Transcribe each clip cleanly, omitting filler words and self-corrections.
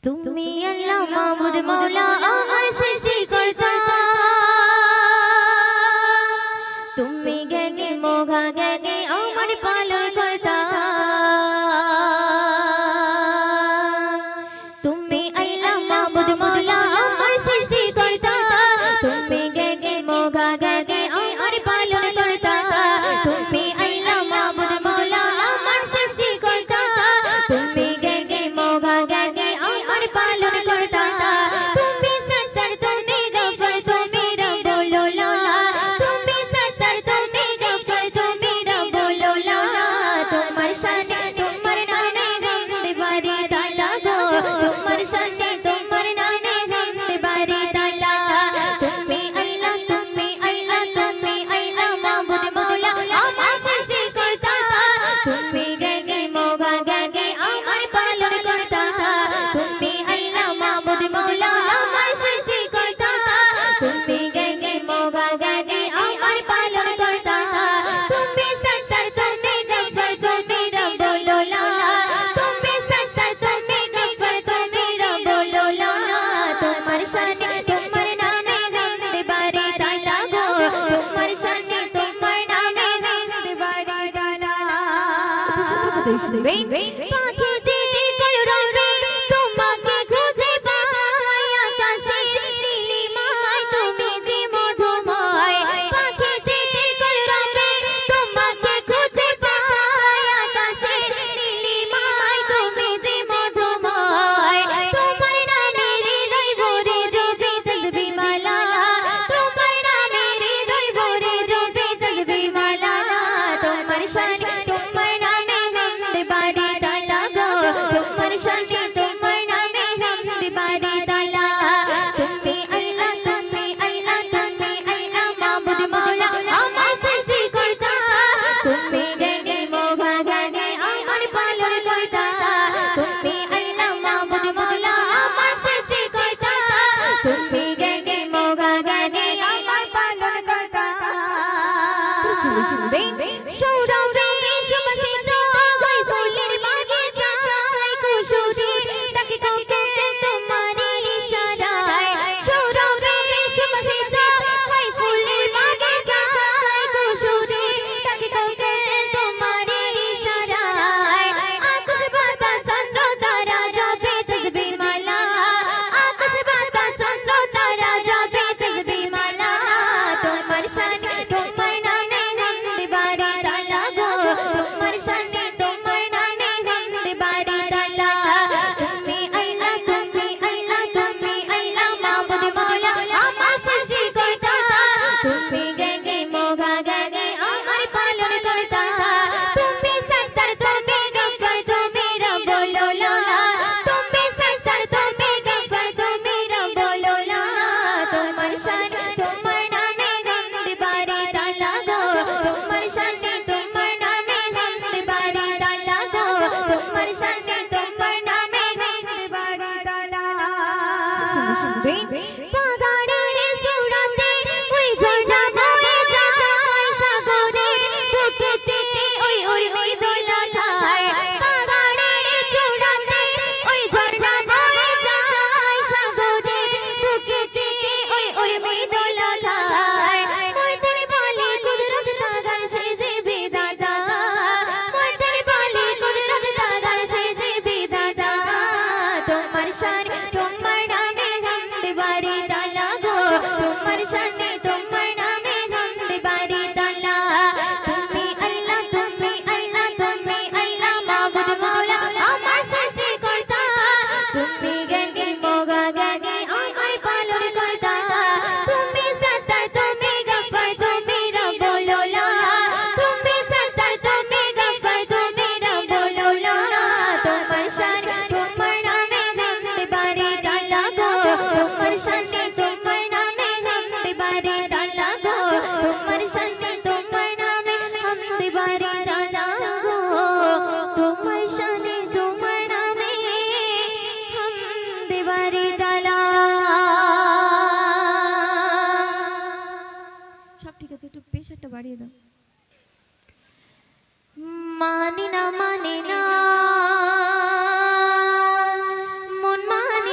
তুমি আল্লাহ মাবুদ মওলা আমার সৃষ্টিকর্তা, তুমি জ্ঞানী মহা জ্ঞানী আমার পালনকর্তা। তুমি আল্লাহ মাবুদ মওলা আমার সৃষ্টিকর্তা, তুমি জ্ঞানী মহা জ্ঞানী আমার পালনকর্তা। তুমি আল্লাহ মাবুদ মওলা আমার সৃষ্টিকর্তা, তুমি জ্ঞানী মহা জ্ঞানী আমার পালনকর্তা। তুমি সত্তর তুমি গফর তুমি রব্বুল আলা, তুমি সত্তর তুমি গফর তুমি রব্বুল আলা। তোমার শানে তোমার নামে হামদ বারি তাআলা গো, তোমার শানে তোমার নামে হামদ বারি তাআলা। তুমি আল্লাহ তুমি আল্লাহ তুমি আল্লাহ মাবুদ মওলা আমার সৃষ্টিকর্তা, তুমি জ্ঞানী মহা জ্ঞানী আমার পালনকর্তা। তুমি আল্লাহ মাবুদ মওলা আমার সৃষ্টিকর্তা, তুমি জ্ঞানী মহা জ্ঞানী আমার পালনকর্তা। তুমি সত্তর তুমি গফর তুমি রব্বুল আলা, তুমি সত্তর তুমি গফর তুমি রব্বুল আলা। তোমার শানে তোমার নামে হামদ বারি তাআলা গো, তোমার শানে তোমার নামে হামদ বারি তাআলা। পাখিতে কলরবে তোমাকে খুঁজে পাই, আকাশের নীলিমায় তুমি যে মধুময়। পাখিতে কলরবে তোমাকে খুঁজে পাই, আকাশের নীলিমায় তুমি যে মধুময়। তোমার নামে হৃদয় ভরে জপে তাসবিহ মালা, তোমার নামে হৃদয় ভরে জপে তাসবিহ মালা। তোমার শানে তোমার নামে হামদ বারি তাআলা গো, তোমার শানে তোমার নামে হামদ বারি তাআলা। তুমি আল্লাহ তুমি আল্লাহ তুমি আল্লাহ মাবুদ মওলা আমার সৃষ্টিকর্তা, তুমি জ্ঞানী মহা জ্ঞানী আমার পালনকর্তা। তুমি আল্লাহ মাবুদ মওলা আমার সৃষ্টিকর্তা, তুমি জ্ঞানী মহা জ্ঞানী আমার পালনকর্তা। সৌরভে সুবাসিত ওই ফুলের বাগিচায়, কুসুমের ডাকে কাঁপে তোমারই ইশারায়। সৌরভে সুবাসিত ওই ফুলের বাগিচায়, কুসুমের ডাকে কাঁপে তোমারই ইশারায়। আকাশ বাতাস চন্দ্র তারা জপে তাসবিহ মালা, আকাশ বাতাস চন্দ্র তারা জপে তাসবিহ মালা। তোমার শানে তোমার নামে হামদ বারি তাআলা গো, তোমার শানে তোমার নামে হামদ বারি তাআলা। তুমি আল্লাহ তুমি আল্লাহ তুমি আল্লাহ মাবুদ মওলা আমার সৃষ্টিকর্তা, তুমি জ্ঞানী মহা জ্ঞানী আমার পালনকর্তা। তুমি সত্তর তুমি গফর তুমি রব্বুল আলা, তুমি সত্তর তুমি গফর তুমি রব্বুল আলা। তোমার শানে তোমার নামে হামদ বারি তাআলা গো, তোমার শানে তোমার নামে হামদ বারি তাআলা গো, তোমার শানে তোমার নামে হামদ বারি তাআলা। পাহাড়ের চূড়াতে ওই ঝর্ণা বয়ে যায়, সাগরের বুকেতে ওই ওই দোলা খায়। পাহাড়ের চূড়াতে ওই ঝর্ণা বয়ে যায়, সাগরের বুকেতে ওই দোলা খায়। ময়দানে বলে কুদরত তাগার সে যে বিধাতা, ময়দানে বলে কুদরত তাগার সে যে বিধাতা। তোমার শানে তোমার নামে হামদ বারি তাআলা গো, তোমার শানে তোমার নামে হামদ বারি তাআলা। তুমি আল্লাহ তুমি আল্লাহ তুমি আল্লাহ মাবুদ মওলা আমার সৃষ্টিকর্তা, তুমি জ্ঞানী মহা জ্ঞানী আমার পালনকর্তা। তুমি সত্তর তুমি গফর তুমি রব্বুল আলা, তুমি সত্তর তুমি গফর তুমি রব্বুল আলা। তোমার শানে তোমার নামে হামদ বারি তাআলা গো, তোমার শানে তোমার নামে হামদ বারি তাআলা গো, তোমার শানে তোমার নামে হামদ বারি তাআলা গো, তোমার শানে তোমার নামে হামদ বারি তাআলা। সব ঠিক আছে, একটু প্রেশারটা বাড়িয়ে দাও। মানে না মন মানে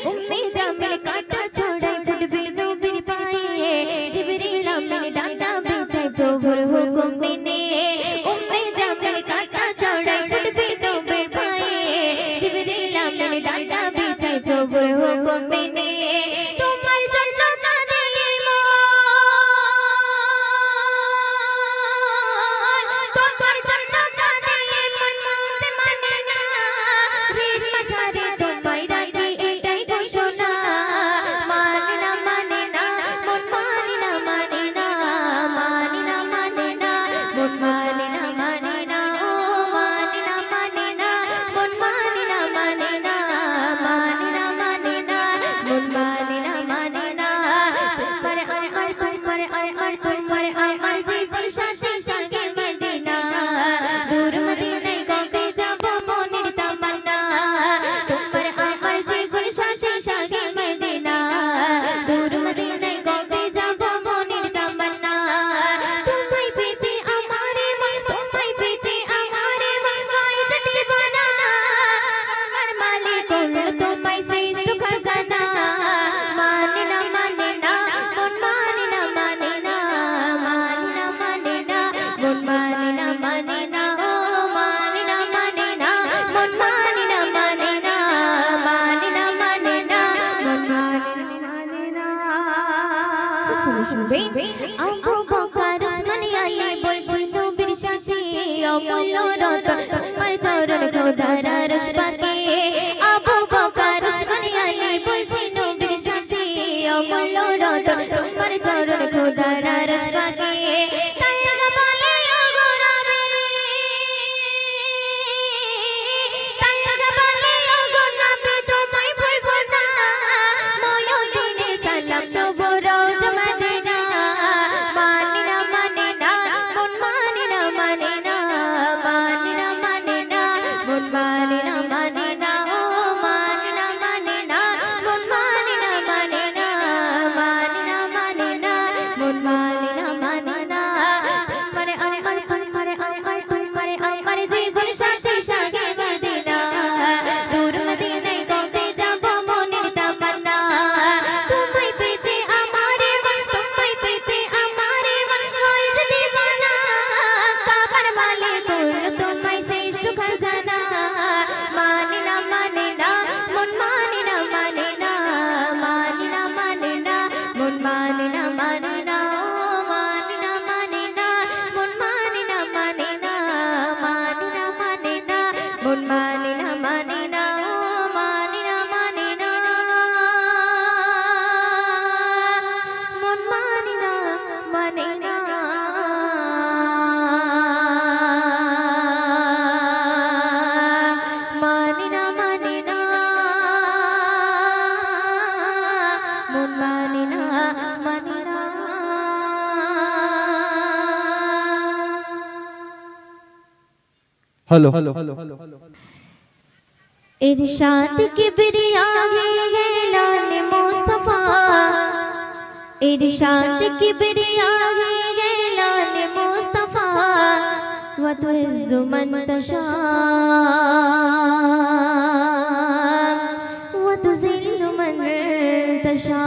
उम्मे जामिल काटा छोड़ाई फुटबे नबीर पाए जिब्रील आमीन डांडा बिछाई प्रभुर हुकुम मेने उम्मे जामिल काटा छोड़ाई फुटबे नबीर पाए जिब्रील आमीन डांडा बिछाई प्रभुर हुकुम मेने तुम्हार जन्म कांदे तुम्हार जन्म कांदे मन मौत माने ना रीत मचारे तुम्हारी रागी एटाई घोषणा माने ना मन माने ना मन माने ना ओ माने ना मन माने ना मन माने ना तुम्हारे आर जीवन साथी संगे मदीना दूर मदीना काके जाबो मोनिर तमन्ना तुम्हारे आर जीवन साथी संगे मदीना दूर मदीना काके जाबो मोनिर तमन्ना तुम्हाई पेते हमारे मन आई जती बना अमर मालिक तुम्हाई श्रेष्ठ खजाना माने ना मन माने ना मन माने ना ओ माने ना मन माने ना मन माने ना শুনবে আবু বকর উসমান আলী বলছেন নবীর সাথে অমূল্য রতন তোমার চরণ খোদার আরশ পাকে আবু বকর উসমান আলী বলছেন নবীর সাথে অমূল্য রতন তোমার চরণ খোদার আরশ পাকে हेलो इरशाद किबरिया गैलान मुस्तफा इरशाद किबरिया गैलान मुस्तफा व तुइज़्ज़ु मन तशा व तुज़िल्लु मन तशा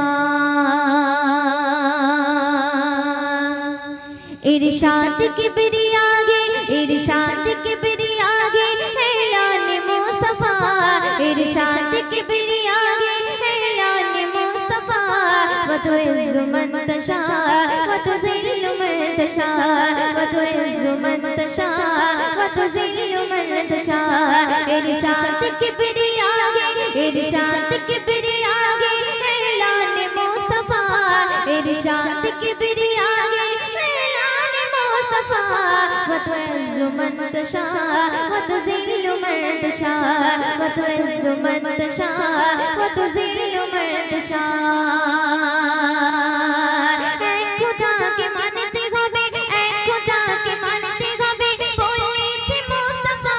इरशाद किबरिया इरशाद किबरिया गैलान मुस्तफा इरशाद किबरिया गैलान मुस्तफा व तुइज़्ज़ु मन तशा व तुज़िल्लु मन तशा व तुइज़्ज़ु मन तशा व तुज़िल्लु मन तशा इरशाद किबरिया गैलान मुस्तफा इरशाद किबरिया गैलान मुस्तफा व तुइज़्ज़ु मन तशा व तुज़िल्लु मन तशा व तुइज़्ज़ु मन तशा व तुज़िल्लु मन तशा खुदा के मानते होबे खुदा के मानते होबे बोलेছে मुस्तफा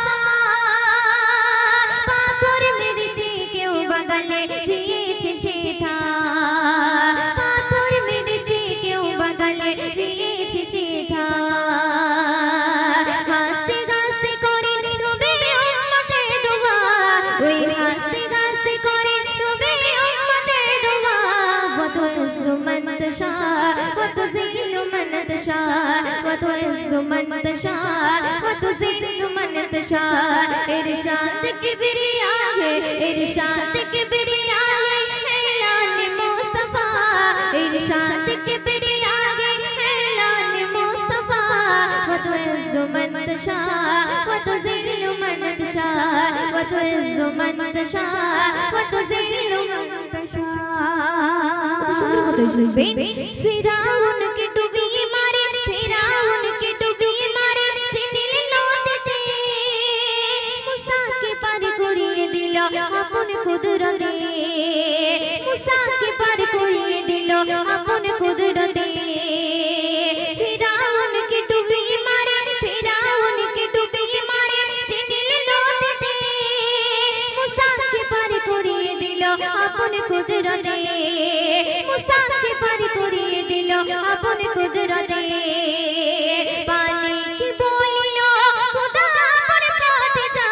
पाथर মেরেছে কেউ বাগালে দিয়েছে সেথা পাথর মেরেছে কেউ বাগালে দিয়েছে সেথা হাসতে হাসতে করে নবী উম্মতের দোয়া ওই হাসতে হাসতে تشاء وتعز من تشاء وتذل من تشاء ارشاد किबरिया है इरशाद किबरिया है ऐलान मुस्तफा इरशाद किबरिया है ऐलान मुस्तफा वतुइज़्ज़ मन तशाअ वतुज़िल्लु मन तशाअ वतुइज़्ज़ मन तशाअ वतुज़िल्लु मन तशाअ फिरौन की डूबी मारे फिरौन की डूबी मारे जिनिल नौते मूसा के पार करिए दिल अपन कुदरते मूसा के पार करिए दिल अपन कुदरते फिरौन की डूबी मारे फिरौन की डूबी मारे जिनिल नौते मूसा के पार करिए दिल अपन कुदरते मूसा के पार करिए दिल अपन कुदरते पानी की बोलियो खुदा पर पात जा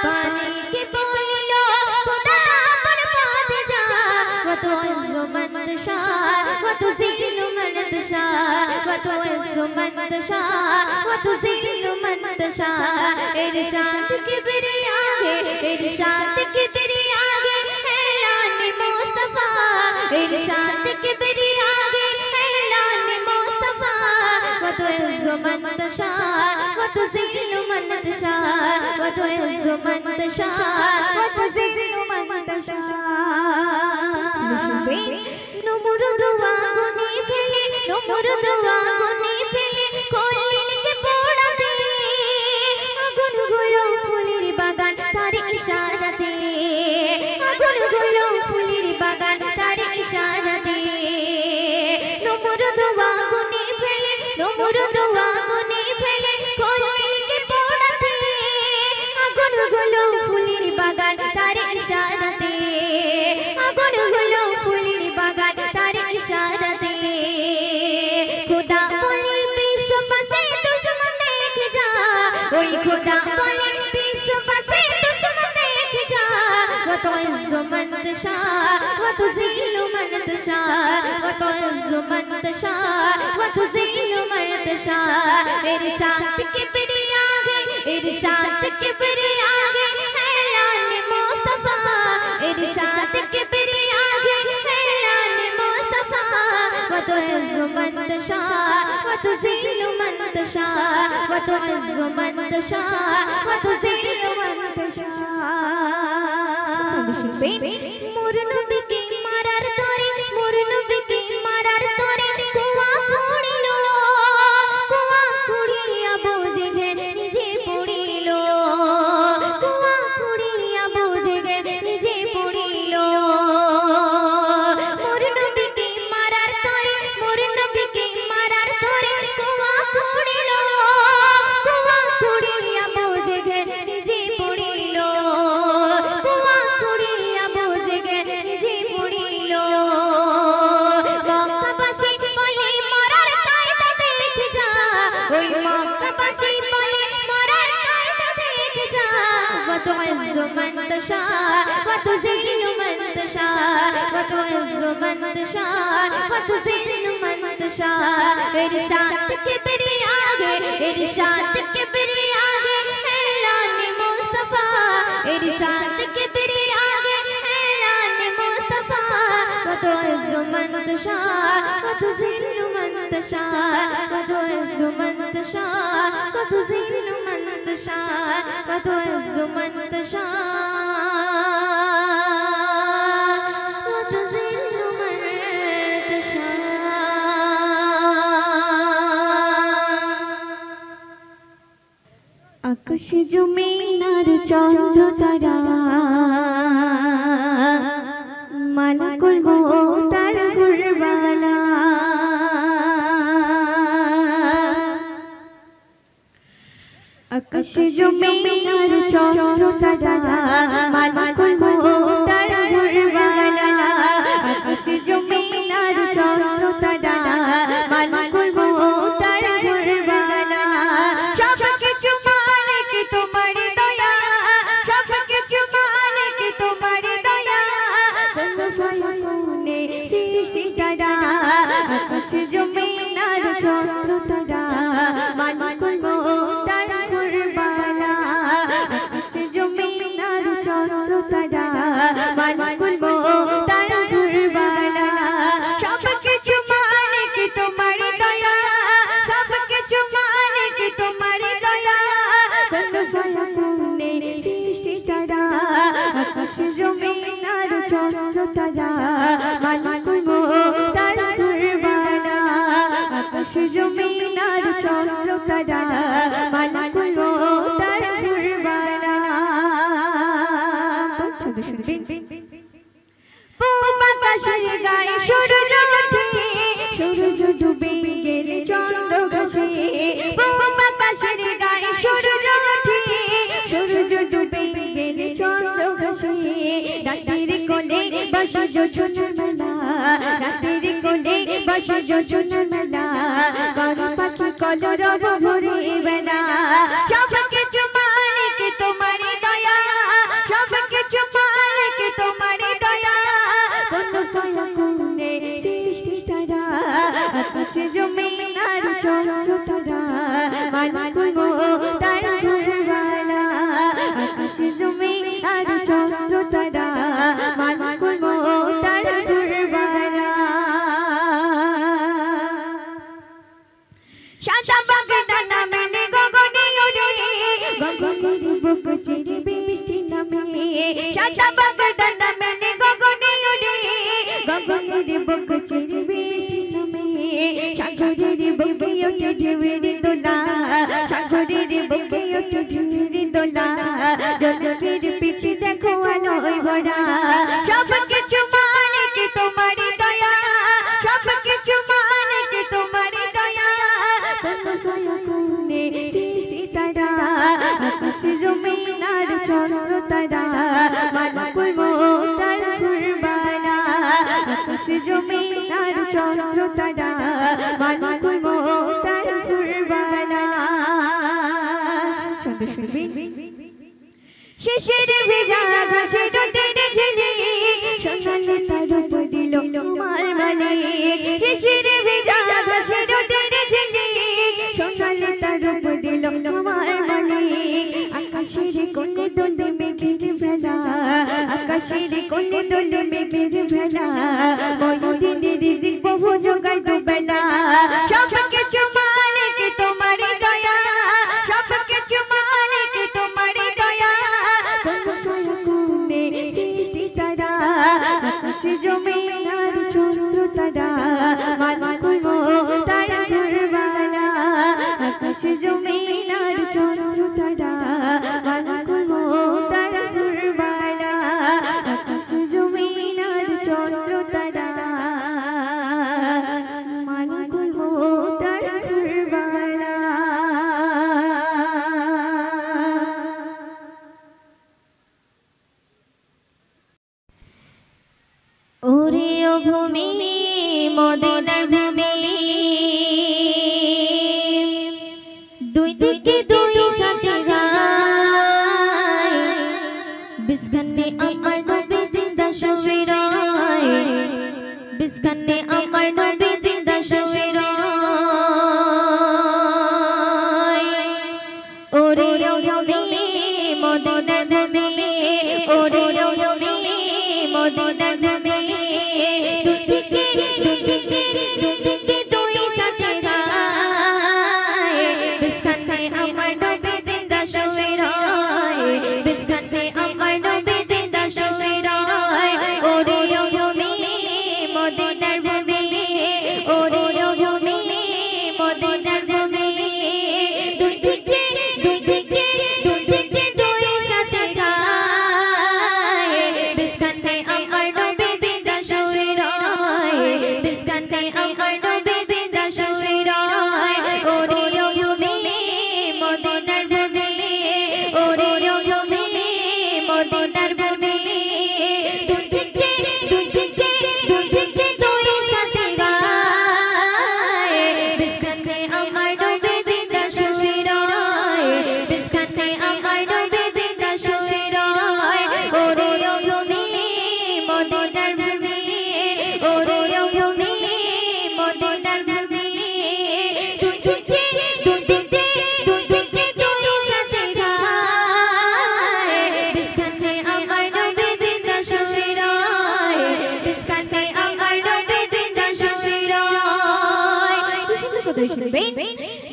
पानी की बोलियो खुदा पर पात जा वतुइज़्ज़ मन तशाअ वतुज़िल्लु मन तशाअ वतुइज़्ज़ मन तशाअ वतुज़िल्लु मन तशाअ इरशाद किबरिया है इरशाद किबरिया है ऐलान मुस्तफा इरशाद किबरिया है ऐलान मुस्तफा वतुइज़्ज़ मन तशाअ वतुज़िल्लु मन तशाअ वतुइज़्ज़ मन तशाअ वतुज़िल्लु मन तशाअ नमुरुद आगुनी फैले नमुरुद आगुनी फैले कोयल के पोड़ाते আগুন গুলো ফুলের বাগান তার ইশারাতে আগুন গুলো ফুলের বাগান তার ইশারাতে নমরুদ আগুনে ফেলে নমরুদ আগুনে ফেলে কোয়েলকে পোড়াতে আগুন গুলো ফুলের বাগান তার ইশারাতে আগুন গুলো ফুলের বাগান তার ইশারাতে খোদা বলে বিশ্ববাসী দুশমন দেখে যা ওই খোদা বলে বিশ্ববাসী দুশমন দেখে যা وتعز من تشاء وتذل من تشاء وتعز من تشاء وتذل من تشاء ارشاد किबरिया है इरशाद किबरिया है ऐलान मुस्तफा इरशाद किबरिया है ऐलान मुस्तफा وتعز من تشاء وتذل من تشاء وتعز من تشاء وتذل من تشاء मोर नबी के मारार तोरे मोर नबी के मारार तोरे कुआ फोड़िलो कुआ फोड़िया बोझे गे निजे पोड़िलो कुआ फोड़िया बोझे गे निजे पोड़िलो मोर नबी के मारार तोरे मोर नबी के मारार तोरे कुआ फोड़िलो कुआ फोड़िया बोझे गे निजे पोड़िलो कुआ फोड़िया बोझे गे निजे पोड़िलो মক্কাবাসী বলে মরার কায়দা দেখে যা ওই মক্কাবাসী বলে মরার কায়দা দেখে যা وتعز من تشاء وتذل من تشاء وتعز من تشاء وتذل من تشاء इरशाद किबरिया है इरशाद किबरिया है ऐलान मुस्तफा इरशाद किबरिया है ऐलान मुस्तफा وتعز من تشاء وتذل من تشاء وتعز من تشاء وتذل من تشاء وتعز من تشاء وتذل من تشاء আকাশ জমিন আর চন্দ্র তারা মালাকুল মউত আর গুরবালা আকাশ জমিন আর চন্দ্র তারা মালাকুল মউত আর গুরবালা আকাশ জমিন আর চন্দ্র তারা মালাকুল মউত আর গুরবালা সব কিছু মালিক তোমার দয়া সব কিছু মালিক তোমার দয়া সৃষ্টি তারা আকাশ জমিন আর চন্দ্র চন্দ্র তারা মালিকুল মুক্তার ঘরবালা সব কিছু মালিক তোমার দয়া সব কিছু মালিক তোমার দয়া কোন ফায়াকুনে সৃষ্টি তারা আকাশ জমিন আর চন্দ্র তারা মালিকুল মুক্তার ঘরবালা আকাশ জমিন আর চন্দ্র তারা মালিকুল মুক্তার ঘরবালা পূব আকাশের গায়ে সূর্য ওঠে সূর্য ডুবে গেলে চন্দ্র ঘাসে পূব আকাশের গায়ে সূর্য ওঠে সূর্য ডুবে গেলে চন্দ্র ঘাসে রাতের কোলে বসে যোজনার মেলা রাতের কোলে বসে যোজনার মেলা করো পাখি কলরব ভোরের বেলা সব কিছু মালিক তোমার দয়া সব কিছু মালিক তোমার দয়া কোন ফায়াকুনে সৃষ্টি তারা আকাশ জমিন আর চন্দ্র তারা মালিকুল মুক্তার ঘরবালা আকাশ জমিন আর চন্দ্র তারা মালিকুল মুক্তার ঘরবালা সাদা বাগদানা মেলে গগনে ওরে গগনের বুক চিরে বৃষ্টি নামে সাদা বাগদানা মেলে গগনে ওরে গগনের বুক চিরে বৃষ্টি নামে সাগরের বুকে ওঠে ঢেউয়ের দোলা সাগরের বুকে ওঠে ঢেউয়ের দোলা জলকের পিছে দেখো আলোয় ভরা সব কিছু মালিক তোমার দয়া সব কিছু মালিক তোমার দয়া কোন ফায়াকুনে সৃষ্টি তারা আকাশ জমিন আর চন্দ্র তারা মালিকুল মুক্তার ঘরবালা আকাশ জমিন আর চন্দ্র তারা মালিকুল মুক্তার ঘরবালা শেষের ভেজা ঘাসে রোদের ঝিঝি সোনালি তার উপর দিল তোমার মালিক শেষের ভেজা ঘাসে রোদের ঝিঝি সোনালি তার উপর দিল তোমার মালিক আকাশের কোণে দোলে মেঘের ভেলা আকাশের কোণে দোলে মেঘের ভেলা ময়ূরদিনের রিজিক বহু জোগায় দুবেলা সব কিছু মালিক তোমার দয়া সব কিছু মালিক তোমার দয়া কোন ফায়াকুনে সৃষ্টি তারা আকাশ জমিন আর চন্দ্র তারা মালিকুল মুক্তার ঘরবালা আকাশ জমিন আর চন্দ্র তারা মালিকুল মুক্তার ঘরবালা আকাশ জমিন আর চন্দ্র তারা মালিকুল মুক্তার ঘরবালা ওরে ও ভূমি মদিনার ভূমি দুই দিকে দুই সাথে গায় বিস্কানে আমার নবী জিন্দা শুয়ে রয় বিস্কানে আমার নবী জিন্দা শুয়ে রয় ওরে ও ভূমি মদিনার ভূমি ওরে ও ভূমি মদিনার ভূমি দুই দিকে দুই সাথে গায় বিস্কানে আমার নবী জিন্দা শুয়ে রয় বিস্কানে আমার নবী জিন্দা শুয়ে রয় ওরে ও ভূমি মদিনার ভূমি ওরে ও ভূমি মদিনার ভূমি দুই দিকে দুই সাথে গায় বিস্কানে আমার নবী জিন্দা শুয়ে রয় বিস্কানে আমার নবী জিন্দা শুয়ে রয় ওরে ও ভূমি মদিনার ভূমি ওরে ও ভূমি মদিনার ভূমি দুই দিকে দুই সাথে গায় বিস্কানে আমার নবী জিন্দা শুয়ে রয় বিস্কানে আমার নবী জিন্দা শুয়ে রয় ওরে ও ভূমি মদিনার কত শুনবেন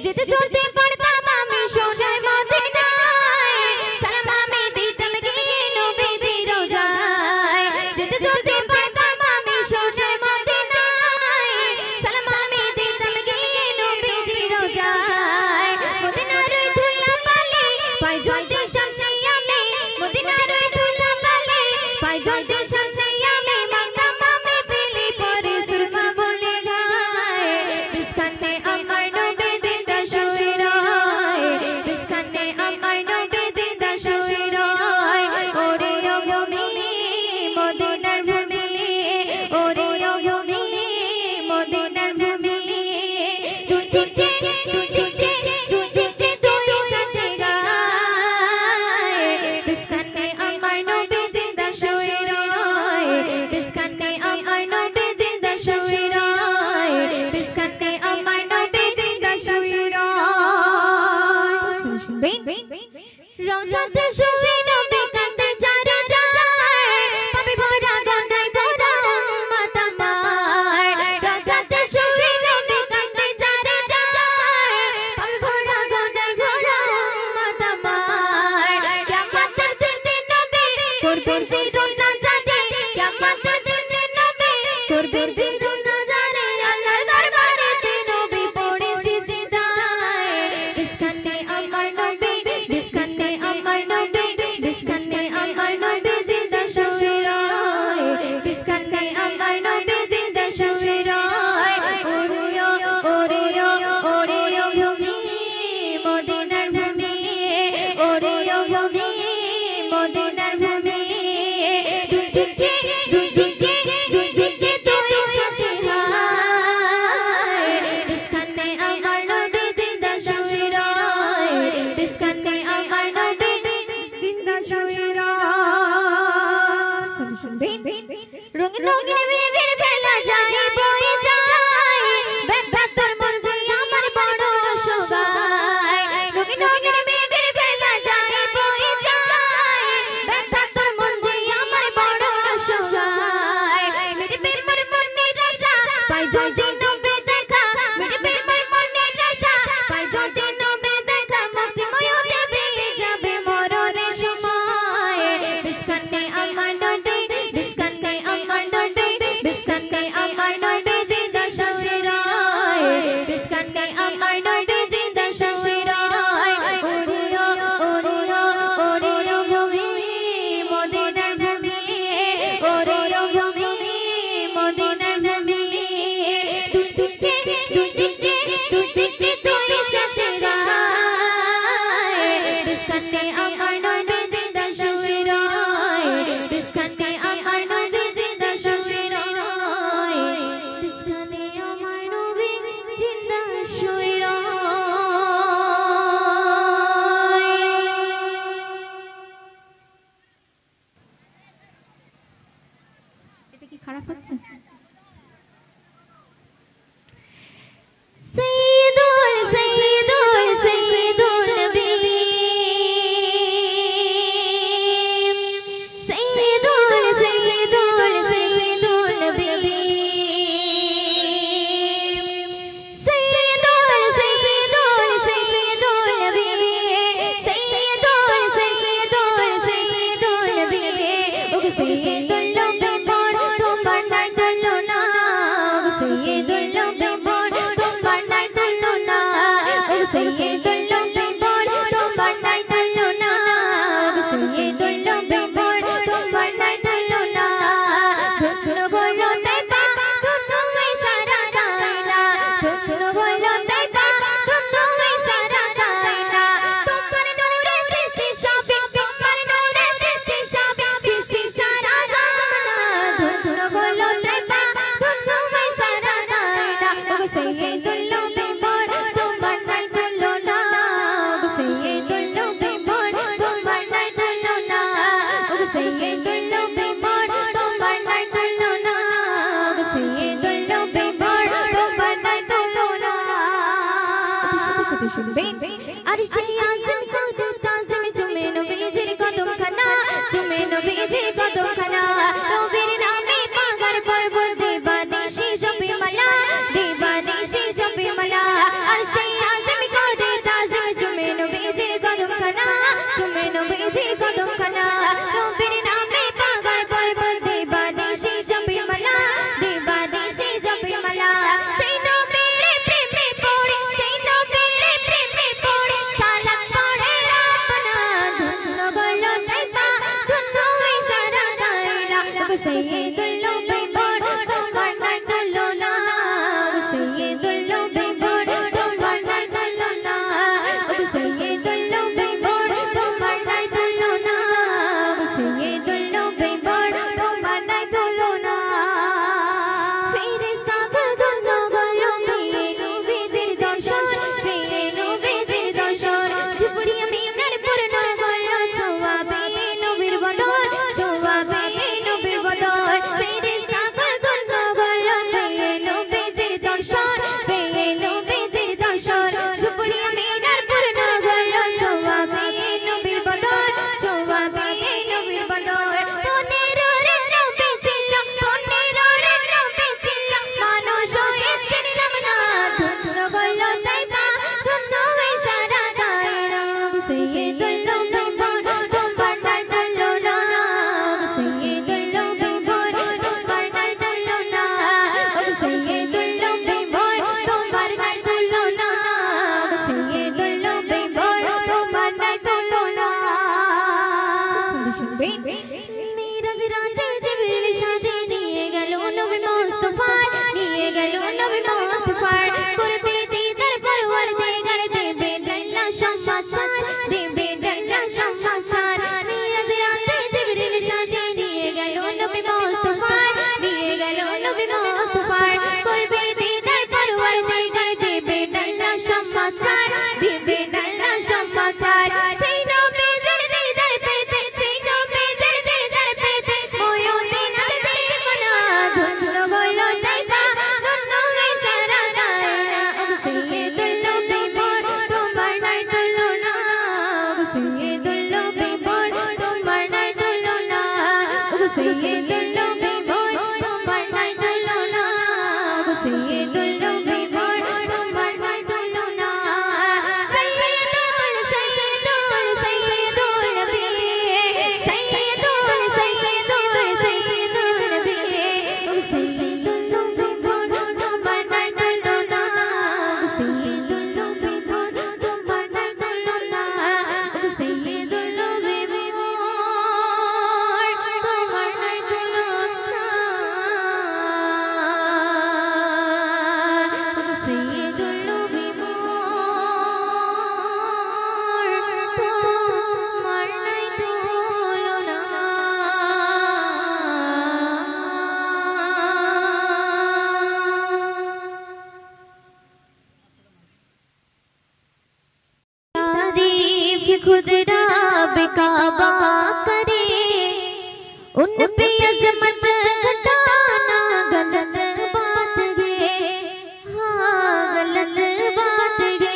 যেতে চলতে পড়তাম আমি সোনার মদিনায় সালাম আমি দিতাম গিয়ে নবীজির রোজায় যেতে চলতে পড়তাম আমি সোনার মদিনায় সালাম আমি দিতাম গিয়ে নবীজির রোজায় মদিনার ওই ধুলা পালে পায় জ্বলতে সামনে আমি মদিনার ওই ধুলা পালে পায় জ্বলতে সামনে আমি মাতাম আমি পেলে পরে সুরমা বলে গায় বিস্কানে আমার নবী জিন্দা শুয়ে রয় বিস্কানে আমার নবী জিন্দা শুয়ে রয় ওরে ও ভূমি মদিনার ভূমি ওরে ও ভূমি মদিনার ভূমি দুই দিকে দুই সাথে গায় বিস্কানে আমার নবী জিন্দা শুয়ে রয় বিস্কানে আমার নবী জিন্দা শুয়ে রয় বিস্কানে আমার নবী জিন্দা শুয়ে রয় শুনবেন রওজাতে শুয়ে নবী কাঁদে যারে যায় পাবে ভরা গন্ধায় ভরা উম্মত আমার রওজাতে শুয়ে নবী কাঁদে যারে যায় পাবে ভরা গন্ধায় ভরা উম্মত আমার কিয়ামতের দিনে নবী করবেন জিরুন নাজারে কিয়ামতের দিনে নবী করবেন জিরুন নাজারে আল্লাহর দরবারে নবী পড়ে সিজদায় বিস্কানে আমার নবী বিস্কানে আমার নবী বিস্কানে আমার নবী জিন্দা শুয়ে রয় বিস্কানে আমার নবী জিন্দা শুয়ে রয় ওরে ও ভূমি মদিনার ভূমি ওরে ও ভূমি মদিনার ভূমি দুই দিকে দুই সাথে হায় বিস্কানে আমার নবী জিন্দা শুয়ে রয় বিস্কানে আমার নবী জিন্দা শুয়ে রয় শুনবেন রঙিন রঙিন মেঘের ভেলা যায় বয়ে যায় বেদবেদর মন যে আমার বড় সোগায় রঙিন রঙিন মেঘের ভেলা যায় বয়ে যায় বেদবেদর মন যে আমার বড় সোগায় মেরে প্রেমের মনে রসা পাই যদি নবে দেখা মেরে প্রেমের মনে রসা পাই যদি নবে দেখা মুক্তি ময় দেবে যাবে মরণের সময় বিস্কানে আমার নবী বিস্কানে আমার নবী বিস্কানে আমার নবী জিন্দা শুয়ে রয় বিস্কানে আমার নবী জিন্দা শুয়ে রয় ওরে ও ভূমি মদিনার ভূমি ওরে ও ভূমি মদিনার ভূমি দুই দিকে দুই সাথে গায় বিস্কানে আমার নবী জিন্দা শুয়ে রয় বিস্কানে আমার নবী জিন্দা শুয়ে রয় বিস্কানে আমার নবী জিন্দা শুয়ে রয় এটা কি খারাপ হচ্ছে সৈয়দুল নবী সৈয়দুল নবী সৈয়দুল নবী সৈয়দুল নবী ওগো সৈয়দুল নবী বল তোমার নাই তুলনা ওগো সৈয়দুল নবী বল তোমার নাই তুলনা ওগো সৈয়দুল নবী বল তোমার নাই তুলনা ওগো সৈয়দুল নবী বল তোমার নাই তুলনা ধন্য হলো তাইবা ধন্য হয়ে সারা গায়না ধন্য হলো তাইবা ধন্য হয়ে সারা গায়না তোমার নূরে সৃষ্টি সবে তোমার নূরে সৃষ্টি সবে সৃষ্টি সারা জামানা ধন্য হলো তাইবা ধন্য হয়ে সারা গায়না ওগো সৈয়দুল নবী বল তোমার নাই তুলনা ওগো সৈয়দুল নবী বল তোমার নাই তুলনা ওগো সৈয়দুল নবী বল তোমার নাই তুলনা ওগো সৈয়দুল নবী বল তোমার নাই তুলনা শুনবেন আর সেই আযম কত তাজিম চুমে নবীজির কদম খানা চুমে নবীজির কদম খানা নবীর নামে পাগল পর্বত দেবানিশি জপে মালা দেবানিশি জপে মালা सैयदुल नबी बोल तुम्हार নাই তুলনা सैयदुल नबी बोल तुम्हार নাই তুলনা सैयदुल नबी बोल तुम्हार নাই তুলনা सैयदुल नबी बोल तुम्हार নাই তুলনা ফেরেশতা গণ গণ পেয়ে নবীজির দর্শন পেয়ে নবীজির দর্শন ঝুপড়ি আমিনার পূর্ণ গল্ল ছোঁয়া পেয়ে নবীর বদন ছোঁয়া পেয়ে নবীর বদন ফেরেশতা গণ গণ পেয়ে নবীজির দর্শন পেয়ে নবীজির দর্শন ঝুপড়ি আমিনার পূর্ণ গল্ল ছোঁয়া পেয়ে নবীর বদন ছোঁয়া পেয়ে নবীর বদন পনেরো রে নবী ছিল পনেরো রে নবী ছিল মানুষ হয়ে চিনলাম না ধন্য গল্ল তাইবা ধন্য ইশারা দায়রা সৈয়দুল নবী বল তোমার নাই তুলনা সৈয়দুল নবী বল তোমার নাই তুলনা সৈয়দুল নবী বল তোমার নাই তুলনা সৈয়দুল নবী বল তোমার নাই তুলনা শুনবেন মিরাজ রাতে জিবরিল সাথে নিয়ে গেল নবী মুস্তাফার নিয়ে গেল নবী মুস্তাফার করবে দিদার পরওয়ারদিগার দেবে আল্লাহ সমাচার দেবে আল্লাহ সমাচার মিরাজ রাতে জিবরিল সাথে নিয়ে গেল নবী মুস্তাফার নিয়ে গেল নবী মুস্তাফার করবে দিদার পরওয়ারদিগার দেবে আল্লাহ সমাচার দেবে আল্লাহ সমাচার সেই নবীর দিদার পেতে সেই নবীর দিদার পেতে ময়ূরে নাচতে মনা ধন্য গল্ল তাইবা ধন্য ইশারা দায়রা সৈয়দুল নবী বল তোমার নাই তুলনা সৈয়দুল নবী বল তোমার নাই তুলনা সৈয়দুল নবী বল তোমার নাই তুলনা সৈয়দুল নবী বল তোমার নাই তুলনা সৈয়দুল সৈয়দুল সৈয়দুল নবী সৈয়দুল সৈয়দুল সৈয়দুল নবী সৈয়দুল নবী বল তোমার নাই তুলনা সৈয়দুল নবী বল তোমার নাই তুলনা সৈয়দুল নবী বল তোমার নাই তুলনা সৈয়দুল নবী तारीफ खुद रब काबा करे उन पे अजमत घटाना गलत बात है हाँ गलत बात है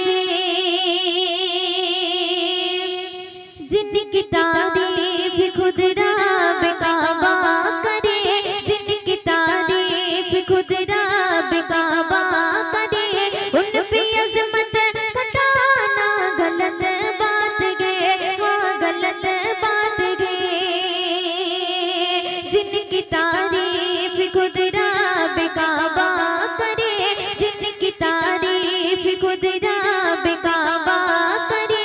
जिनकी तारीफ खुद रब काबा करे जिनकी तारीफ खुद रब काबा करे उन पे अजमत घटाना गलत बात है हाँ गलत बात है जिनकी तारीफ खुद रब काबा करे जिनकी तारीफ खुद रब काबा करे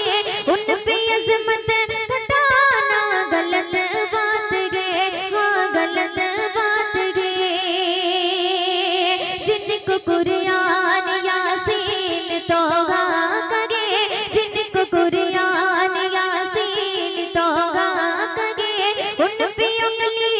उन पे अजमत घटाना गलत बात है हाँ गलत बात है जिनको कुरान यासीन तौबा करे जिनको कुरान यासीन तौबा करे उन पे उंगली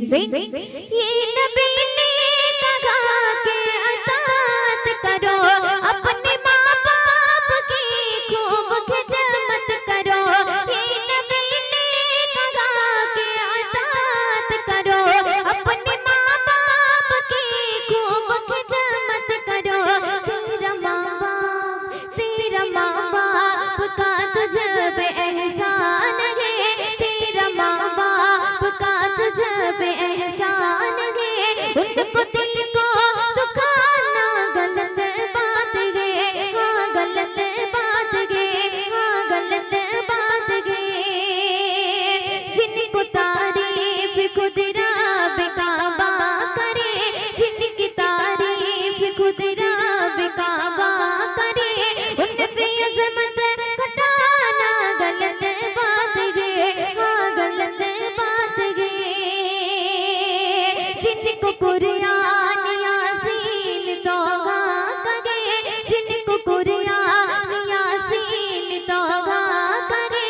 ये नबी ने कहा कि अतात करो, अपने माँ बाप की खूब खिदमत करो। ये नबी ने कहा कि अतात करो, अपने माँ बाप की खूब खिदमत करो। तेरा माँ बाप का तुझ पे एहसान है, तेरा माँ बाप का तुझ पे एहसान है। उनको दिल को दुखाना गलत बात है, हाँ गलत बात है, हाँ गलत बात है। जिनको तारीफ खुद रब काबा करे, जिनकी तारीफ खुद रब काबा करे, उन पे अज़मत घटाना गलत बात है, हाँ गलत बात है। जिनको कुरान यासीन तौबा करे, जिनको कुरान यासीन तौबा करे,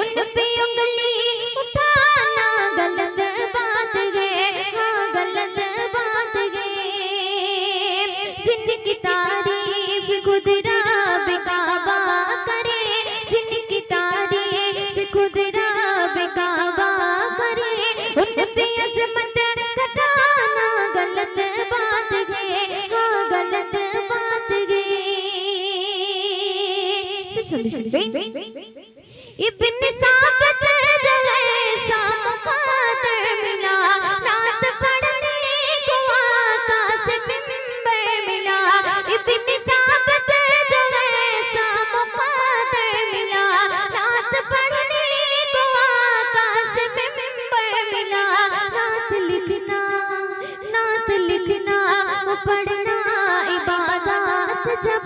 उन पे उंगली उठाना गलत बात है, हाँ गलत बात है। जिनकी तारीफ खुद रब काबा करे, जिनकी तारीफ खुद रब काबा करे, उन पे अज़मत घटाना गलत बात है, हाँ गलत बात है। इब्न साबित जो ऐसा मुक़द्दर मिला, रात पढ़ने को आका से मिंबर मिला। इब्न साबित जो ऐसा मुक़द्दर मिला, रात पढ़ने को आका से मिंबर मिला। नात लिखना पढ़ना इबादत जब